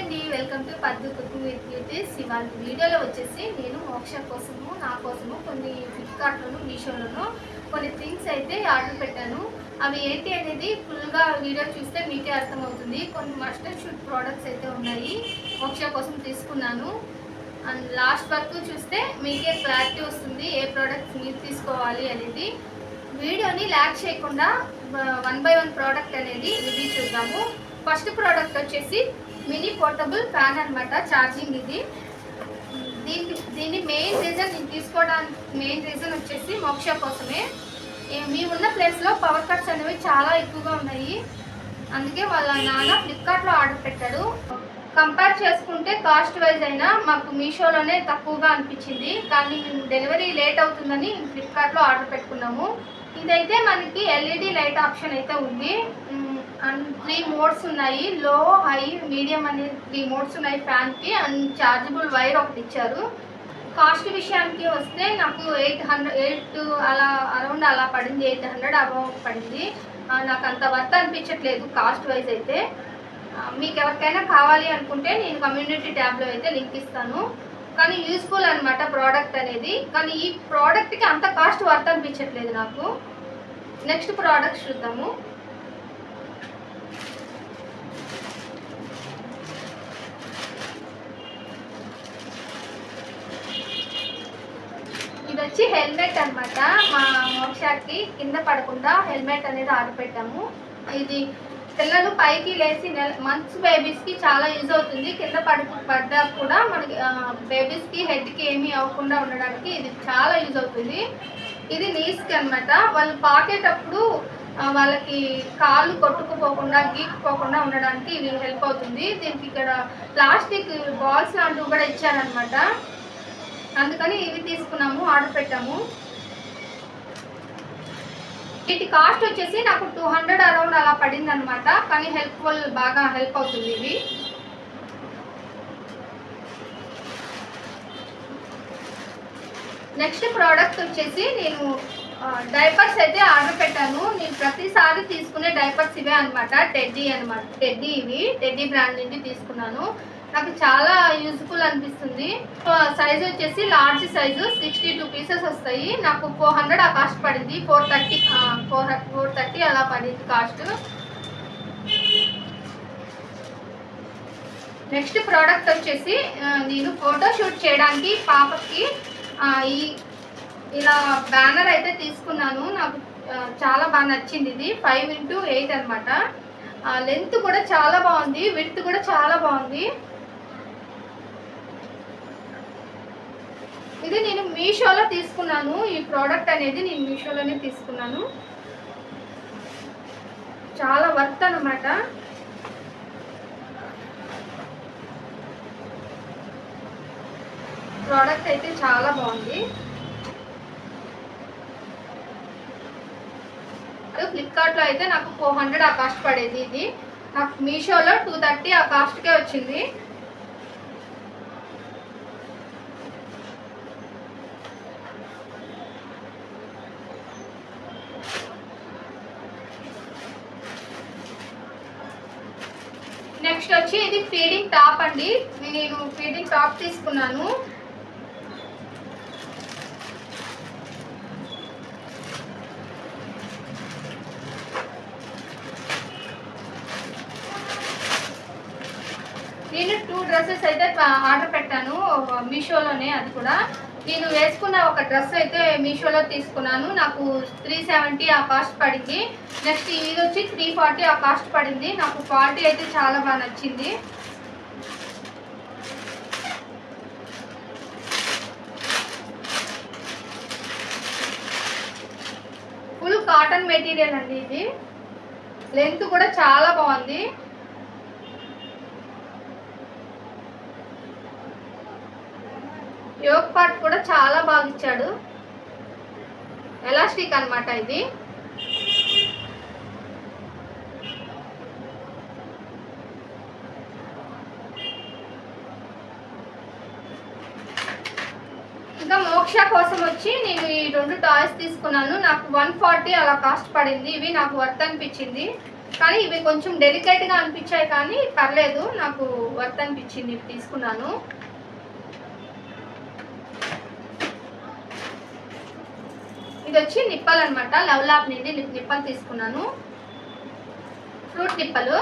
అండి, welcome to పద్దు cooking with beauties. ఇవాళ వీడియోలో వచ్చేసి నేను మోక్ష కోసము నా కోసము కొన్ని ఫ్లిప్కార్ట్లోను మీషోలోను కొన్ని థింగ్స్ అయితే ఆర్డర్ పెట్టాను. అవి ఏంటి అనేది ఫుల్గా వీడియో చూస్తే మీకే అర్థమవుతుంది. కొన్ని మస్ట్ అండ్ షుడ్ ప్రోడక్ట్స్ అయితే ఉన్నాయి, మోక్ష కోసం తీసుకున్నాను. అండ్ లాస్ట్ వరకు చూస్తే మీకే క్లారిటీ వస్తుంది ఏ ప్రోడక్ట్స్ మీరు తీసుకోవాలి అనేది. వీడియోని ల్యాక్ చేయకుండా 1 by 1 ప్రోడక్ట్ అనేది రివ్యూ చూద్దాము. ఫస్ట్ ప్రోడక్ట్ వచ్చేసి మినీ పోర్టబుల్ ఫ్యాన్ అనమాట, ఛార్జింగ్. ఇది దీని మెయిన్ రీజన్ నేను తీసుకోవడానికి మెయిన్ రీజన్ వచ్చేసి మోక్ష కోసమే. మేము ఉన్న ప్లేస్లో పవర్ కట్స్ అనేవి చాలా ఎక్కువగా ఉన్నాయి, అందుకే వాళ్ళ నాన్న ఫ్లిప్కార్ట్లో ఆర్డర్ పెట్టాడు. కంపేర్ చేసుకుంటే కాస్ట్ వైజ్ అయినా మాకు మీషోలోనే తక్కువగా అనిపించింది, కానీ డెలివరీ లేట్ అవుతుందని ఫ్లిప్కార్ట్లో ఆర్డర్ పెట్టుకున్నాము. ఇదైతే మనకి ఎల్ఈడి లైట్ ఆప్షన్ అయితే ఉంది. అండ్ 3 మోడ్స్ ఉన్నాయి, లో, హై, మీడియం అనే 3 మోడ్స్ ఉన్నాయి ఫ్యాన్కి. అండ్ చార్జబుల్ వైర్ ఒకటి ఇచ్చారు. కాస్ట్ విషయానికి వస్తే నాకు 8 అరౌండ్ అలా పడింది, 800 అబౌవ్ పడింది. నాకు అంత వర్త్ అనిపించట్లేదు కాస్ట్ వైజ్ అయితే. మీకు ఎవరికైనా కావాలి అనుకుంటే నేను కమ్యూనిటీ ట్యాబ్లో అయితే లింక్ ఇస్తాను. కానీ యూస్ఫుల్ అనమాట ప్రోడక్ట్ అనేది, కానీ ఈ ప్రోడక్ట్కి అంత కాస్ట్ వర్త్ అనిపించట్లేదు నాకు. నెక్స్ట్ ప్రోడక్ట్ చూద్దాము. ఇది వచ్చి హెల్మెట్ అనమాట. మా మోక్షకి కింద పడకుండా హెల్మెట్ అనేది ఆర్డర్ పెట్టాము. ఇది పిల్లలు పైకి లేచి మంత్స్ బేబీస్కి చాలా యూజ్ అవుతుంది. కింద పడ్డా కూడా మనకి బేబీస్కి హెడ్కి ఏమీ అవ్వకుండా ఉండడానికి ఇది చాలా యూజ్ అవుతుంది. ఇది నీస్కి అనమాట. వాళ్ళు పాకేటప్పుడు వాళ్ళకి కాళ్ళు కొట్టుకుపోకుండా గీక్కుపోకుండా ఉండడానికి ఇది హెల్ప్ అవుతుంది. దీనికి ఇక్కడ ప్లాస్టిక్ బాల్స్ లాంటివి కూడా ఇచ్చారనమాట, అందుకని ఇవి తీసుకున్నాము, ఆర్డర్ పెట్టాము. వీటి కాస్ట్ వచ్చేసి నాకు 200 అరౌండ్ అలా పడింది అనమాట, కానీ బాగా హెల్ప్ అవుతుంది ఇవి. నెక్స్ట్ ప్రోడక్ట్ వచ్చేసి నేను డైపర్స్ అయితే ఆర్డర్ పెట్టాను. నేను ప్రతిసారి తీసుకునే డైపర్స్ ఇవే అనమాట, టెడ్డీ ఇవి టెడ్డీ బ్రాండ్ నుండి తీసుకున్నాను. నాకు చాలా యూజ్ఫుల్ అనిపిస్తుంది. సైజు వచ్చేసి లార్జ్ సైజు 62 పీసెస్ వస్తాయి. నాకు 400 ఆ కాస్ట్ పడింది, 430 అలా పడింది కాస్ట్. నెక్స్ట్ ప్రోడక్ట్ వచ్చేసి నేను ఫోటోషూట్ చేయడానికి పాపకి ఇలా బ్యానర్ అయితే తీసుకున్నాను. నాకు చాలా బాగా నచ్చింది. ఇది 5x8 అనమాట. లెంత్ కూడా చాలా బాగుంది, విడ్త్ కూడా చాలా బాగుంది. ఇది నేను మీషోలో తీసుకున్నాను. ఈ ప్రోడక్ట్ అనేది నేను మీషోలోనే తీసుకున్నాను, చాలా వర్త్ అనమాట. ప్రోడక్ట్ అయితే చాలా బాగుంది. ఫ్లిప్కార్ట్లో అయితే నాకు 400 ఆ కాస్ట్ పడేది. ఇది నాకు మీషోలో 230 ఆ కాస్ట్కే వచ్చింది. నెక్స్ట్ వచ్చి ఇది ఫీడింగ్ టాప్ అండి. నేను ఫీడింగ్ టాప్ తీసుకున్నాను. నేను 2 డ్రెస్సెస్ అయితే ఆర్డర్ పెట్టాను మీషోలోనే. అది కూడా నేను వేసుకున్న ఒక డ్రెస్ అయితే మీషోలో తీసుకున్నాను. నాకు 370 ఆ కాస్ట్ పడింది. నెక్స్ట్ ఇది వచ్చి 340 ఆ కాస్ట్ పడింది. నాకు క్వాలిటీ అయితే చాలా బాగా నచ్చింది. ఫుల్ కాటన్ మెటీరియల్ అండి. ఇది లెంత్ కూడా చాలా బాగుంది. యోక్ పార్ట్ కూడా చాలా బాగా ఇచ్చాడు. ఎలాస్టిక్ అనమాట ఇది. ఇంకా మోక్ష కోసం వచ్చి నేను ఈ 2 టాయ్స్ తీసుకున్నాను. నాకు 140 అలా కాస్ట్ పడింది. ఇవి నాకు వర్త్ అనిపించింది. కానీ ఇవి కొంచెం డెలికేట్గా అనిపించాయి, కానీ పర్లేదు, నాకు వర్త్ అనిపించింది, ఇవి తీసుకున్నాను. ఇది వచ్చి నిప్పలు అనమాట, లవ్ లాప్ నుండి నిప్పలు తీసుకున్నాను, ఫ్రూట్ నిప్పలు.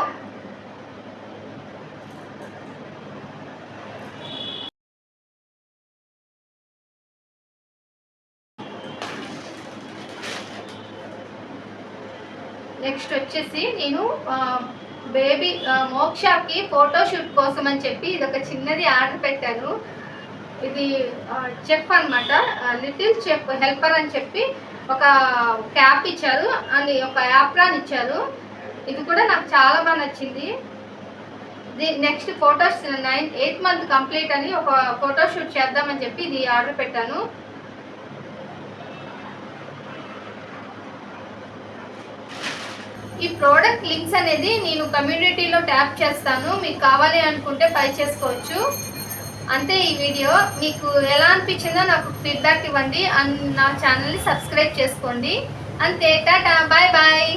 నెక్స్ట్ వచ్చేసి నేను బేబీ మోక్షకి ఫోటోషూట్ కోసం అని చెప్పి ఇది ఒక చిన్నది ఆర్డర్ పెట్టాను. ఇది చెఫ్ అనమాట, లిటిల్ చెఫ్ హెల్పర్ అని చెప్పి ఒక క్యాప్ ఇచ్చారు అండ్ ఒక యాప్రాన్ ఇచ్చారు. ఇది కూడా నాకు చాలా బాగా నచ్చింది. Next photos 8th month complete అని ఒక ఫోటోషూట్ చేద్దామని చెప్పి ఇది ఆర్డర్ పెట్టాను. ఈ ప్రోడక్ట్ లింక్స్ అనేది నేను కమ్యూనిటీలో ట్యాప్ చేస్తాను, మీకు కావాలి అనుకుంటే బై చేసుకోవచ్చు. అంతే ఈ వీడియో. మీకు ఎలా అనిపించిందో నాకు ఫీడ్బ్యాక్ ఇవ్వండి అండ్ నా ఛానల్ని సబ్స్క్రైబ్ చేసుకోండి. అంతే, టాటా, బాయ్ బాయ్.